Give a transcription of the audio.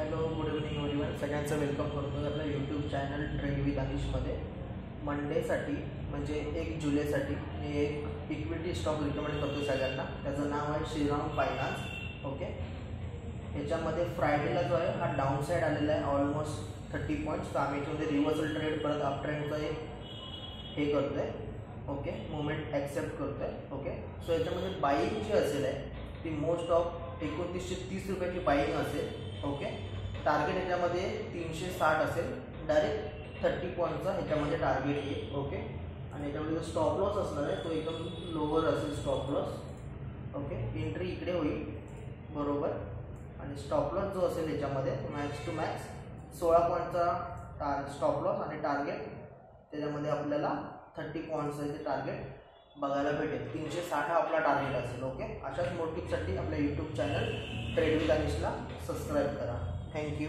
Hello, good evening everyone. सगळ्यांचं welcome करतो आपल्या यूट्यूब चॅनल ट्रेड विथ अनिशमध्ये. मंडेसाठी म्हणजे 1 जुलैसाठी मी एक इक्विटी स्टॉक रिकमेंड करतो सगळ्यांना. त्याचं नाव आहे श्रीराम फायनान्स. ओके, ह्याच्यामध्ये फ्रायडेला जो आहे हा डाऊन साईड आलेला आहे ऑलमोस्ट 30 पॉईंट्स. तर आम्ही याच्यामध्ये रिव्हर्सल ट्रेड परत अप ट्रेंडचं एक हे करतो आहे. ओके, मुवमेंट ॲक्सेप्ट करतो आहे. ओके, सो याच्यामध्ये बाईंग जी असेल आहे ती मोस्ट ऑफ 2930 रुपयाची बाईंग असेल. ओके, टार्गेट ह्याच्यामध्ये 360 असेल. डायरेक्ट 30 पॉईंटचा ह्याच्यामध्ये टार्गेट येईल. ओके, आणि ह्याच्यामध्ये जो स्टॉप लॉस असणार आहे तो एकदम लोअर असेल स्टॉप लॉस. ओके, एंट्री इकडे होईल बरोबर. आणि स्टॉप लॉस जो असेल ह्याच्यामध्ये मॅक्स टू मॅक्स 16 पॉईंटचा स्टॉप लॉस आणि टार्गेट त्याच्यामध्ये आपल्याला 30 पॉईंट्सचं ते टार्गेट बघायला भेटेल. 360 हा आपला टार्गेट असेल. ओके, अशाच मोटिव्हसाठी आपल्या यूट्यूब चॅनल ट्रेड विथ अनिशला सबस्क्राईब करा. थँक्यू.